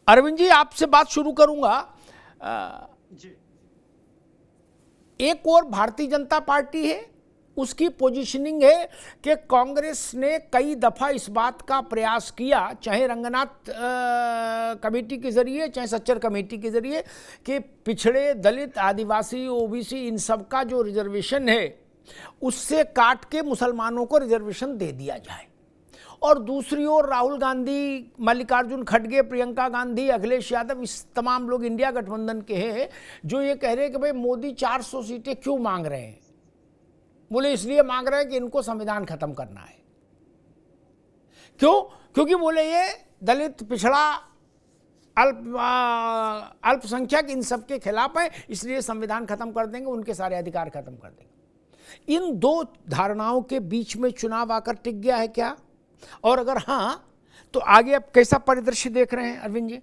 अरविंद जी, आपसे बात शुरू करूंगा। जी। एक और भारतीय जनता पार्टी है, उसकी पोजीशनिंग है कि कांग्रेस ने कई दफा इस बात का प्रयास किया, चाहे रंगनाथ कमेटी के जरिए, चाहे सच्चर कमेटी के जरिए, कि पिछड़े, दलित, आदिवासी, ओबीसी, इन सब का जो रिजर्वेशन है उससे काट के मुसलमानों को रिजर्वेशन दे दिया जाए। और दूसरी ओर राहुल गांधी, मल्लिकार्जुन खड़गे, प्रियंका गांधी, अखिलेश यादव, इस तमाम लोग इंडिया गठबंधन के हैं जो ये कह रहे हैं कि भाई मोदी 400 सीटें क्यों मांग रहे हैं। बोले इसलिए मांग रहे हैं कि इनको संविधान खत्म करना है। क्यों? क्योंकि बोले ये दलित, पिछड़ा, अल्पसंख्यक, इन सब के खिलाफ है, इसलिए संविधान खत्म कर देंगे, उनके सारे अधिकार खत्म कर देंगे। इन दो धारणाओं के बीच में चुनाव आकर टिक गया है क्या? और अगर हाँ, तो आगे आप कैसा परिदृश्य देख रहे हैं अरविंद जी?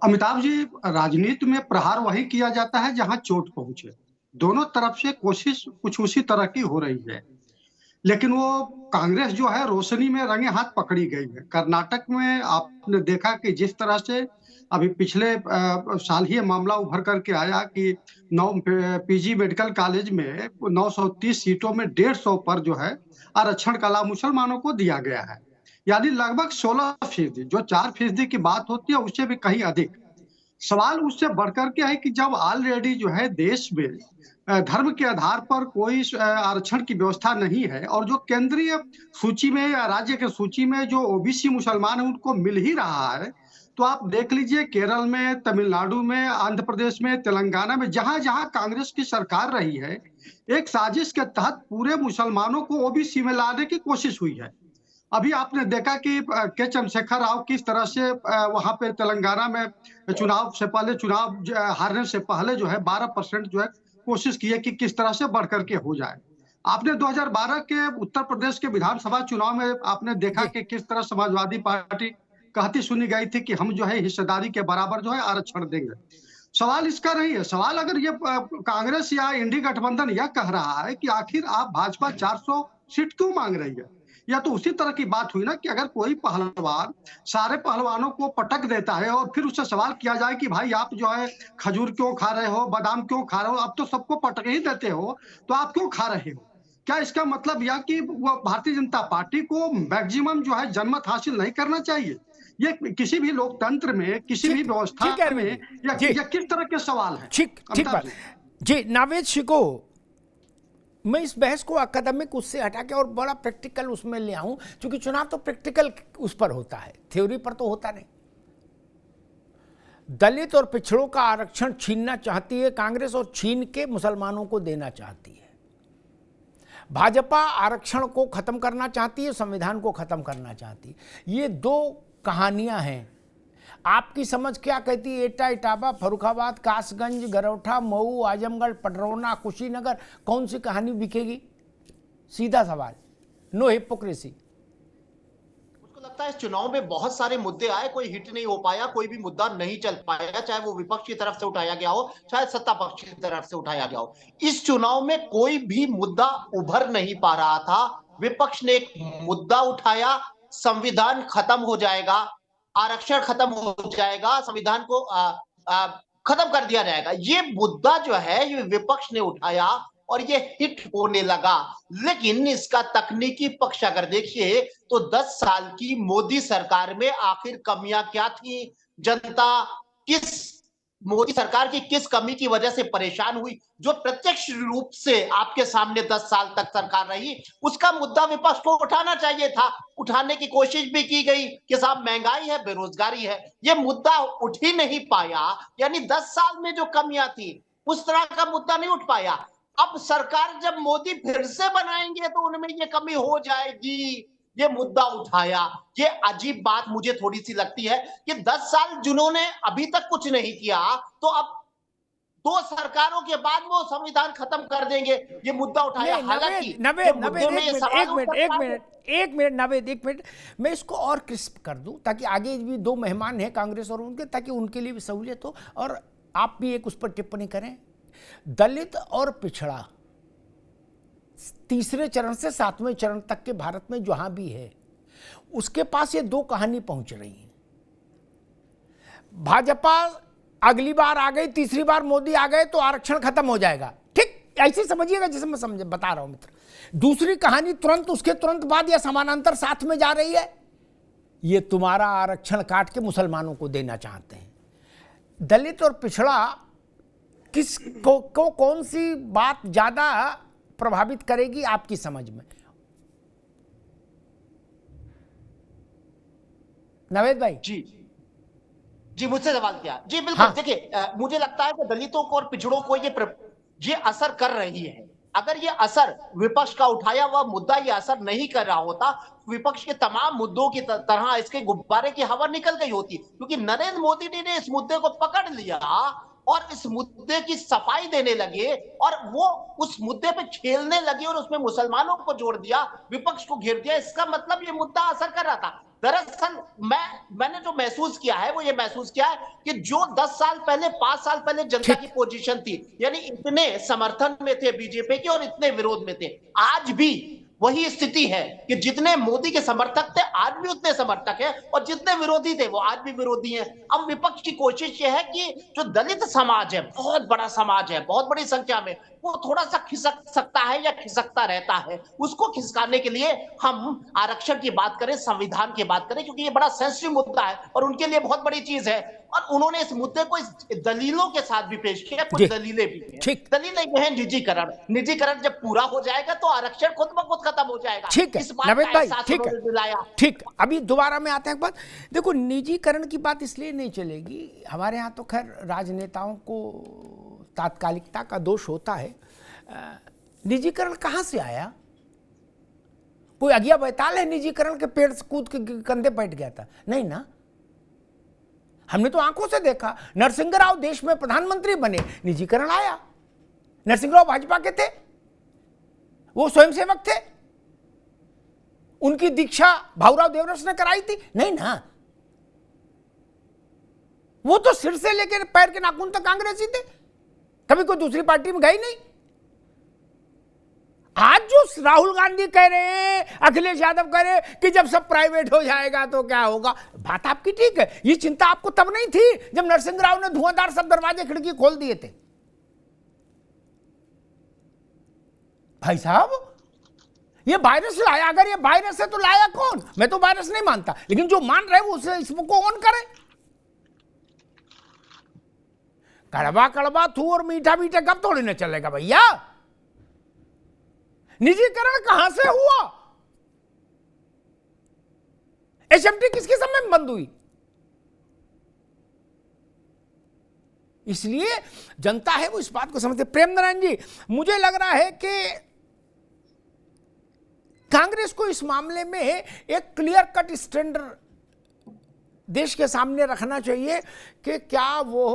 अमिताभ जी, राजनीति में प्रहार वही किया जाता है जहां चोट पहुंचे। दोनों तरफ से कोशिश कुछ उसी तरह की हो रही है, लेकिन वो कांग्रेस जो है रोशनी में रंगे हाथ पकड़ी गई है। कर्नाटक में आपने देखा कि जिस तरह से अभी पिछले साल ही मामला उभर करके आया कि 9 पीजी मेडिकल कॉलेज में 930 सीटों में 150 पर जो है आरक्षण का मुसलमानों को दिया गया है, यानी लगभग 16%। जो 4% की बात होती है उससे भी कहीं अधिक। सवाल उससे बढ़कर के है कि जब ऑलरेडी जो है देश में धर्म के आधार पर कोई आरक्षण की व्यवस्था नहीं है, और जो केंद्रीय सूची में या राज्य के सूची में जो ओबीसी मुसलमान है उनको मिल ही रहा है, तो आप देख लीजिए केरल में, तमिलनाडु में, आंध्र प्रदेश में, तेलंगाना में, जहां जहां कांग्रेस की सरकार रही है, एक साजिश के तहत पूरे मुसलमानों को ओबीसी में लाने की कोशिश हुई है। अभी आपने देखा कि के चंद्रशेखर राव किस तरह से वहां पे तेलंगाना में चुनाव से पहले, चुनाव हारने से पहले जो है 12% जो है कोशिश की है कि किस तरह से बढ़ करके हो जाए। आपने 2012 के उत्तर प्रदेश के विधानसभा चुनाव में आपने देखा कि किस तरह समाजवादी पार्टी कहती सुनी गई थी कि हम जो है हिस्सेदारी के बराबर जो है आरक्षण देंगे। सवाल इसका नहीं है। सवाल अगर ये कांग्रेस या इंडी गठबंधन यह कह रहा है कि आखिर आप भाजपा 400 सीट क्यों मांग रही है, या तो उसी तरह की बात हुई ना कि अगर कोई पहलवान सारे पहलवानों को पटक देता है और फिर उससे सवाल किया जाए कि भाई आप जो है खजूर क्यों खा रहे हो, बादाम क्यों खा रहे हो, आप तो सबको पटक ही देते हो, तो आप क्यों खा रहे हो? क्या इसका मतलब यह कि वो भारतीय जनता पार्टी को मैक्सिमम जो है जनमत हासिल नहीं करना चाहिए? ये किसी भी लोकतंत्र में, किसी भी व्यवस्था में या किस तरह के सवाल है? ठीक बात जी। नावेद शिको, मैं इस बहस को अकादमिक उससे हटा के और बड़ा प्रैक्टिकल उसमें ले आऊं, क्योंकि चुनाव तो प्रैक्टिकल उस पर होता है, थ्योरी पर तो होता नहीं। दलित और पिछड़ों का आरक्षण छीनना चाहती है कांग्रेस, और छीन के मुसलमानों को देना चाहती है। भाजपा आरक्षण को खत्म करना चाहती है, संविधान को खत्म करना चाहती है। ये दो कहानियां हैं। आपकी समझ क्या कहती है? एटा, इटावा, फर्रुखाबाद, कासगंज, गरौठा, मऊ, आजमगढ़, पडरौना, कुशीनगर, कौन सी कहानी बिकेगी? सीधा सवाल, नो हिपोक्रेसी। मुझको लगता है इस चुनाव में बहुत सारे मुद्दे आए, कोई हिट नहीं हो पाया, कोई भी मुद्दा नहीं चल पाया, चाहे वो विपक्ष की तरफ से उठाया गया हो, चाहे सत्ता पक्ष की तरफ से उठाया गया हो। इस चुनाव में कोई भी मुद्दा उभर नहीं पा रहा था। विपक्ष ने एक मुद्दा उठाया, संविधान खत्म हो जाएगा, आरक्षण खत्म हो जाएगा, संविधान को खत्म कर दिया जाएगा। ये मुद्दा जो है ये विपक्ष ने उठाया और ये हिट होने लगा। लेकिन इसका तकनीकी पक्ष अगर देखिए तो 10 साल की मोदी सरकार में आखिर कमियां क्या थी? जनता मोदी सरकार की किस कमी की वजह से परेशान हुई, जो प्रत्यक्ष रूप से आपके सामने 10 साल तक सरकार रही, उसका मुद्दा विपक्ष को उठाना चाहिए था। उठाने की कोशिश भी की गई कि साहब महंगाई है, बेरोजगारी है, ये मुद्दा उठ ही नहीं पाया। यानी 10 साल में जो कमियां थी उस तरह का मुद्दा नहीं उठ पाया। अब सरकार जब मोदी फिर से बनाएंगे तो उनमें ये कमी हो जाएगी, ये मुद्दा उठाया। ये अजीब बात मुझे थोड़ी सी लगती है कि 10 साल जिन्होंने अभी तक कुछ नहीं किया, तो अब 2 सरकारों के बाद वो संविधान खत्म कर देंगे, ये मुद्दा उठाया। हालांकि एक मिनट, मैं इसको और क्रिस्प कर दूं ताकि आगे भी दो मेहमान हैं कांग्रेस और उनके, ताकि उनके लिए भी सहूलियत हो और आप भी एक उस पर टिप्पणी करें। दलित और पिछड़ा तीसरे चरण से 7वें चरण तक के भारत में जहां भी है, उसके पास ये दो कहानी पहुंच रही है। भाजपा अगली बार आ गई, तीसरी बार मोदी आ गए तो आरक्षण खत्म हो जाएगा, ठीक ऐसे समझिएगा जैसे मैं समझ बता रहा हूं मित्र। दूसरी कहानी तुरंत उसके तुरंत बाद या समानांतर साथ में जा रही है, ये तुम्हारा आरक्षण काट के मुसलमानों को देना चाहते हैं। दलित और पिछड़ा किस को कौन सी बात ज्यादा प्रभावित करेगी आपकी समझ में, नवेद भाई? जी मुझसे सवाल किया जी, बिल्कुल। हाँ। देखिए, मुझे लगता है कि दलितों को और पिछड़ों को ये असर कर रही है। अगर ये असर विपक्ष का उठाया हुआ मुद्दा ये असर नहीं कर रहा होता, विपक्ष के तमाम मुद्दों की तरह इसके गुब्बारे की हवा निकल गई होती, क्योंकि नरेंद्र मोदी ने इस मुद्दे को पकड़ लिया और इस मुद्दे की सफाई देने लगे और वो उस मुद्दे पे खेलने लगे और उसमें मुसलमानों को जोड़ दिया, विपक्ष को घेर दिया। इसका मतलब ये मुद्दा असर कर रहा था। दरअसल मैंने जो महसूस किया है वो ये महसूस किया है कि जो 10 साल पहले 5 साल पहले जनता की पोजीशन थी, यानी इतने समर्थन में थे बीजेपी के और इतने विरोध में थे, आज भी वही स्थिति है कि जितने मोदी के समर्थक थे आज भी उतने समर्थक हैं और जितने विरोधी थे वो आज भी विरोधी हैं। अब विपक्ष की कोशिश यह है कि जो दलित समाज है, बहुत बड़ा समाज है, बहुत बड़ी संख्या में, वो थोड़ा सा खिसक सकता है या खिसकता रहता है, उसको खिसकाने के लिए हम आरक्षण की बात करें, संविधान की बात करें, क्योंकि ये बड़ा सेंसिटिव मुद्दा है और उनके लिए बहुत बड़ी चीज है। और उन्होंने इस मुद्दे को इस दलीलों के साथ भी पेश किया, कुछ दलीलें भी हैं। दलीलें ये हैं निजीकरण। निजीकरण जब पूरा हो जाएगा तो आरक्षण खुद ब खुद खत्म हो जाएगा। ठीक है नवेद भाई, ठीक है, ठीक। अभी दोबारा में आता है एक बात, देखो निजीकरण की बात इसलिए नहीं चलेगी, हमारे यहाँ तो खैर राजनेताओं को तात्कालिकता का दोष होता है। निजीकरण कहां से आया? कोई अगिया बैताल है निजीकरण के पेड़ से कूद के कंधे बैठ गया था? नहीं ना, हमने तो आंखों से देखा। नरसिंह राव देश में प्रधानमंत्री बने, निजीकरण आया। नरसिंह राव भाजपा के थे, वो स्वयंसेवक थे, उनकी दीक्षा भाऊराव देवरस ने कराई थी? नहीं ना, वो तो सिर से लेकर पैर के नाखून तक कांग्रेसी थे, कभी कोई दूसरी पार्टी में गए नहीं। आज जो राहुल गांधी कह रहे हैं, अखिलेश यादव कह रहे हैं कि जब सब प्राइवेट हो जाएगा तो क्या होगा, बात आपकी ठीक है। ये चिंता आपको तब नहीं थी जब नरसिंह राव ने धुआंधार सब दरवाजे खिड़की खोल दिए थे। भाई साहब, ये वायरस लाया, अगर ये वायरस है तो लाया कौन? मैं तो वायरस नहीं मानता, लेकिन जो मान रहे वो उसे इसको ऑन करे। कड़वा कड़वा थू और मीठा मीठा कब थोड़ी ना चलेगा भैया। निजीकरण कहां से हुआ? एसएमटी किसके समय में बंद हुई? इसलिए जनता है वो इस बात को समझते। प्रेम नारायण जी, मुझे लग रहा है कि कांग्रेस को इस मामले में एक क्लियर कट स्टैंड देश के सामने रखना चाहिए कि क्या वो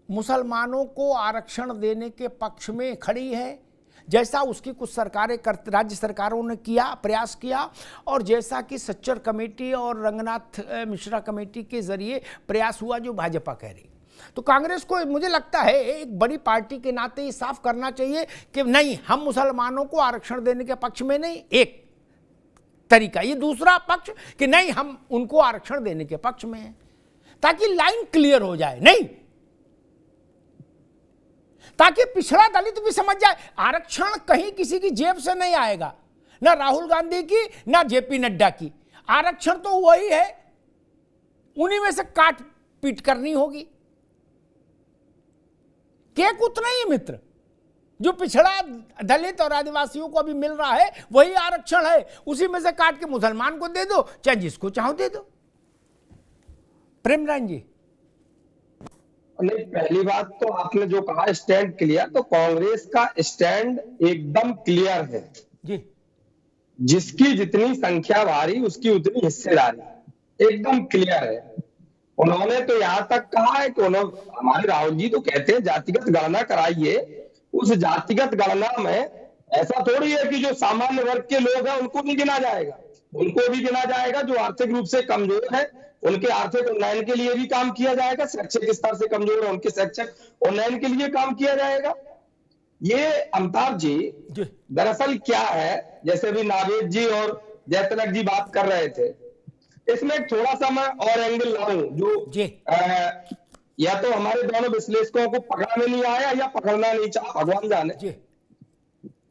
मुसलमानों को आरक्षण देने के पक्ष में खड़ी है, जैसा उसकी कुछ सरकारें राज्य सरकारों ने किया, प्रयास किया, और जैसा कि सच्चर कमेटी और रंगनाथ मिश्रा कमेटी के जरिए प्रयास हुआ जो भाजपा कह रही। तो कांग्रेस को मुझे लगता है एक बड़ी पार्टी के नाते ये साफ करना चाहिए कि नहीं, हम मुसलमानों को आरक्षण देने के पक्ष में नहीं, एक तरीका। ये दूसरा पक्ष कि नहीं, हम उनको आरक्षण देने के पक्ष में हैं, ताकि लाइन क्लियर हो जाए। नहीं, ताकि पिछड़ा दलित भी समझ जाए आरक्षण कहीं किसी की जेब से नहीं आएगा, ना राहुल गांधी की ना जेपी नड्डा की। आरक्षण तो वही है, उन्हीं में से काट पीट करनी होगी। केक उतना ही मित्र, जो पिछड़ा दलित और आदिवासियों को अभी मिल रहा है वही आरक्षण है, उसी में से काट के मुसलमान को दे दो, चाहे जिसको चाहो दे दो। प्रेम नारायण जी, नहीं, पहली बात तो आपने जो कहा स्टैंड क्लियर, तो कांग्रेस का स्टैंड एकदम क्लियर है जी। जिसकी जितनी संख्या भारी उसकी उतनी हिस्सेदारी, एकदम क्लियर है। उन्होंने तो यहां तक कहा है कि हमारे राहुल जी तो कहते हैं जातिगत गणना कराइए। उस जातिगत गणना में ऐसा थोड़ी है कि जो सामान्य वर्ग के लोग हैं उनको नहीं गिना जाएगा, उनको भी गिना जाएगा। जो आर्थिक रूप से कमजोर है उनके आर्थिक उन्नयन के लिए भी काम किया जाएगा, शैक्षिक स्तर से कमजोर है उनके शैक्षिक उन्नयन के लिए काम किया जाएगा। ये अमिताभ जी दरअसल क्या है, जैसे भी नावेद जी और जयतिलक जी बात कर रहे थे, इसमें थोड़ा सा मैं और एंगल लाऊं जो जी या तो हमारे दोनों विश्लेषकों को पकड़ा में नहीं आया या पकड़ना नहीं चाहा, भगवान जाने। जी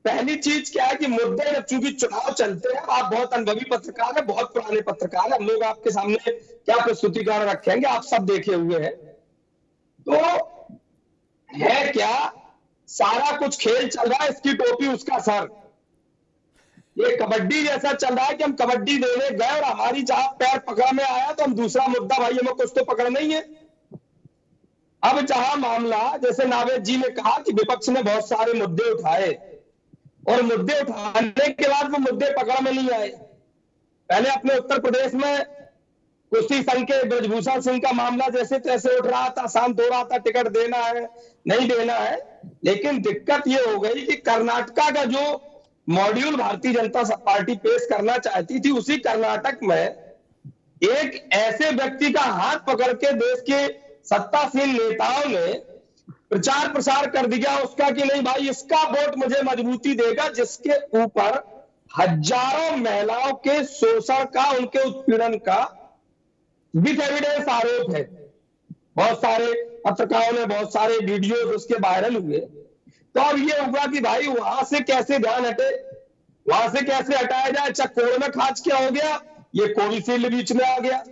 पहली चीज क्या है कि मुद्दे जब चूंकि चुनाव चलते हैं, आप बहुत अनुभवी पत्रकार हैं, बहुत पुराने पत्रकार हैं, हम लोग आपके सामने क्या प्रस्तुतिकरण रखेंगे, आप सब देखे हुए हैं। तो है क्या, सारा कुछ खेल चल रहा है, इसकी टोपी उसका सर। ये कबड्डी जैसा चल रहा है कि हम कबड्डी देने गए और हमारी जहां पैर पकड़ में आया तो हम दूसरा मुद्दा, भाई हमें कुछ तो पकड़ नहीं है। अब जहां मामला, जैसे नावेद जी ने कहा कि विपक्ष ने बहुत सारे मुद्दे उठाए और मुद्दे उठाने के बाद वो मुद्दे पकड़ में नहीं आए। पहले अपने उत्तर प्रदेश में कुश्ती संघ के ब्रजभूषण सिंह का मामला जैसे तैसे उठ रहा था, शांत हो रहा था, टिकट देना है नहीं देना है। लेकिन दिक्कत ये हो गई कि कर्नाटका का जो मॉड्यूल भारतीय जनता पार्टी पेश करना चाहती थी, उसी कर्नाटक में एक ऐसे व्यक्ति का हाथ पकड़ के देश के सत्तासीन नेताओं ने प्रचार प्रसार कर दिया उसका कि नहीं भाई इसका वोट मुझे मजबूती देगा, जिसके ऊपर हजारों महिलाओं के शोषण का, उनके उत्पीड़न का विथ एविडेंस आरोप है। बहुत सारे पत्रकारों ने बहुत सारे वीडियोस उसके वायरल हुए। तो अब ये हुआ कि भाई वहां से कैसे ध्यान हटे, वहां से कैसे हटाया जाए। चक्कोर में खाच क्या हो गया, ये कोविशील्ड बीच में आ गया।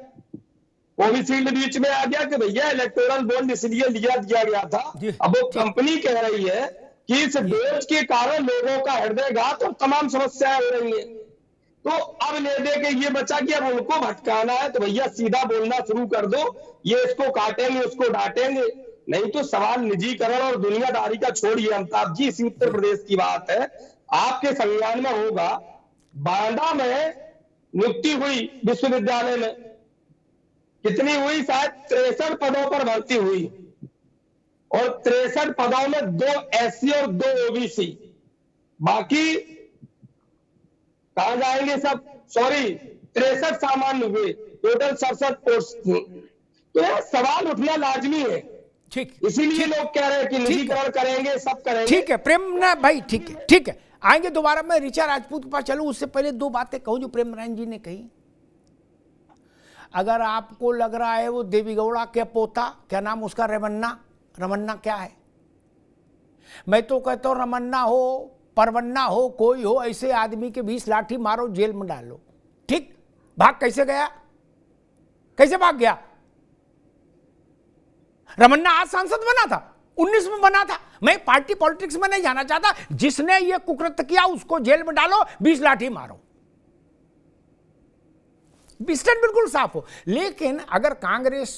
कोविशील्ड बीच में आ गया कि भैया इलेक्टोरल बॉन्ड इसलिए दिया गया था। अब वो कंपनी कह रही है कि इस डोज के कारण लोगों का हृदयघात और तमाम समस्याएं हो रही है। तो अब ले दे के ये बचा कि अब उनको भटकाना है तो भैया सीधा बोलना शुरू कर दो, ये इसको काटेंगे उसको डांटेंगे। नहीं तो सवाल निजीकरण और दुनियादारी का छोड़िए अमिताभ जी, इसी उत्तर प्रदेश की बात है, आपके संज्ञान में होगा। बांदा में नियुक्ति हुई विश्वविद्यालय में, कितनी हुई, शायद 63 पदों पर भर्ती हुई और 63 पदों में 2 SC और 2 OBC, बाकी कहां जाएंगे सब, सॉरी 63 सामान्य हुए, टोटल 67 पोस्ट थी। तो यह सवाल उठना लाजमी है। ठीक, इसीलिए लोग कह रहे हैं कि निजीकरण करेंगे, सब करेंगे। ठीक है प्रेम ना भाई, ठीक है ठीक है, आएंगे दोबारा। मैं ऋचा राजपूत के पास चलूं, उससे पहले 2 बातें कहूं जो प्रेम नारायण जी ने कही। अगर आपको लग रहा है वो देवीगौड़ा के पोता, क्या नाम उसका, रमन्ना क्या है, मैं तो कहता हूं रमन्ना हो परवन्ना हो कोई हो, ऐसे आदमी के 20 लाठी मारो, जेल में डालो। ठीक, भाग कैसे गया, कैसे भाग गया? रमन्ना आज सांसद बना था, 19 में बना था। मैं पार्टी पॉलिटिक्स में नहीं जाना चाहता, जिसने ये कुकृत्य किया उसको जेल में डालो, 20 लाठी मारो, स्टैंड बिल्कुल साफ हो। लेकिन अगर कांग्रेस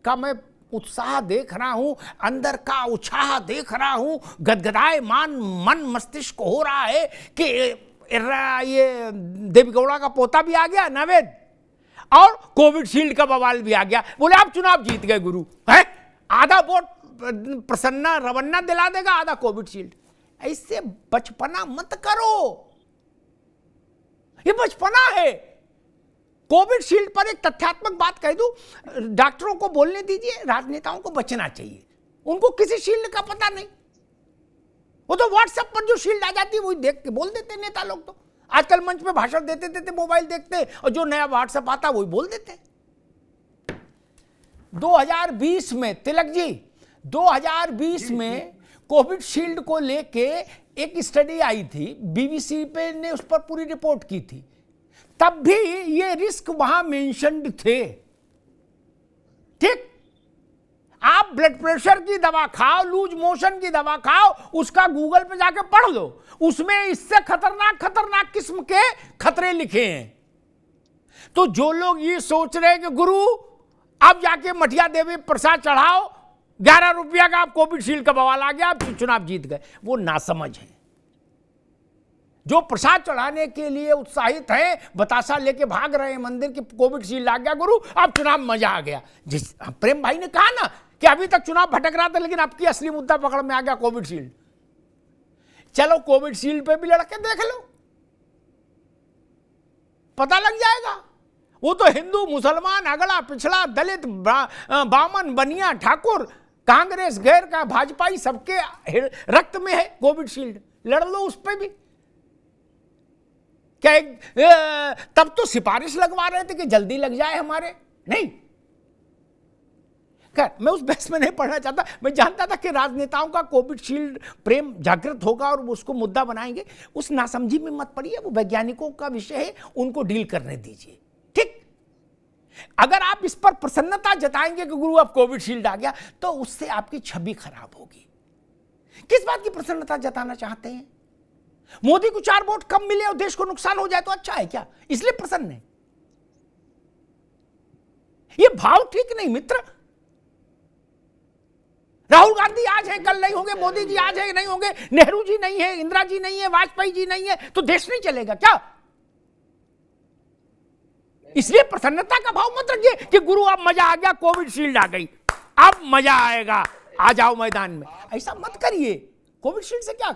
का मैं उत्साह देख रहा हूं, अंदर का उत्साह देख रहा हूं, गदगदाए मन मस्तिष्क हो रहा है कि ये देवीगौड़ा का पोता भी आ गया नावेद, और कोविडशील्ड का बवाल भी आ गया। बोले आप चुनाव जीत गए गुरु, है आधा वोट प्रसन्ना रवन्ना दिला देगा, आधा कोविडशील्ड। ऐसे बचपना मत करो, ये बचपना है। कोविडशील्ड पर एक तथ्यात्मक बात कह दूं, डॉक्टरों को बोलने दीजिए, राजनेताओं को बचना चाहिए, उनको किसी शील्ड का पता नहीं। वो तो व्हाट्सएप पर जो शील्ड आ जाती है वही देख के बोल देते नेता लोग। तो आजकल मंच पे भाषण देते देते मोबाइल देखते और जो नया व्हाट्सएप आता वही बोल देते। 2020 में तिलक जी, 2020 में कोविडशील्ड को लेके एक स्टडी आई थी, BBC पे ने उस पर पूरी रिपोर्ट की थी, तब भी ये रिस्क वहां मेंशन्ड थे। ठीक, आप ब्लड प्रेशर की दवा खाओ, लूज मोशन की दवा खाओ, उसका गूगल पे जाके पढ़ लो, उसमें इससे खतरनाक किस्म के खतरे लिखे हैं। तो जो लोग ये सोच रहे हैं कि गुरु अब जाके मठिया देवी प्रसाद चढ़ाओ, 11 रुपया का आप कोविडशील्ड का बवाल आ गया, आप चुनाव जीत गए, वो नासमझ है। जो प्रसाद चढ़ाने के लिए उत्साहित हैं, बतासा लेके भाग रहे हैं मंदिर की, कोविडशील्ड आ गया गुरु, अब चुनाव मजा आ गया। जिस प्रेम भाई ने कहा ना कि अभी तक चुनाव भटक रहा था, लेकिन आपकी असली मुद्दा पकड़ में आ गया, कोविडशील्ड। चलो कोविडशील्ड पे भी लड़के देख लो, पता लग जाएगा। वो तो हिंदू मुसलमान अगला पिछड़ा दलित बामन बनिया ठाकुर कांग्रेस गैर का भाजपाई सबके रक्त में है कोविडशील्ड, लड़ लो उस पर भी। क्या तब तो सिफारिश लगवा रहे थे कि जल्दी लग जाए हमारे, नहीं। खैर, मैं उस बहस में नहीं पढ़ना चाहता। मैं जानता था कि राजनेताओं का कोविशील्ड प्रेम जागृत होगा और उसको मुद्दा बनाएंगे। उस नासमझी में मत पड़िए, वो वैज्ञानिकों का विषय है, उनको डील करने दीजिए, ठीक। अगर आप इस पर प्रसन्नता जताएंगे कि गुरु अब कोविशील्ड आ गया, तो उससे आपकी छवि खराब होगी। किस बात की प्रसन्नता जताना चाहते हैं? मोदी को 4 वोट कम मिले और देश को नुकसान हो जाए तो अच्छा है क्या? इसलिए प्रसन्न है? ये भाव ठीक नहीं मित्र। राहुल गांधी आज है, कल नहीं होंगे, मोदी जी आज है, नहीं होंगे, नेहरू जी नहीं है, इंदिरा जी नहीं है, वाजपेयी जी नहीं है, तो देश नहीं चलेगा क्या? इसलिए प्रसन्नता का भाव मत रखिए कि गुरु अब मजा आ गया, कोविशील्ड आ गई, अब मजा आएगा, आ जाओ मैदान में। ऐसा मत करिए। कोविशील्ड से क्या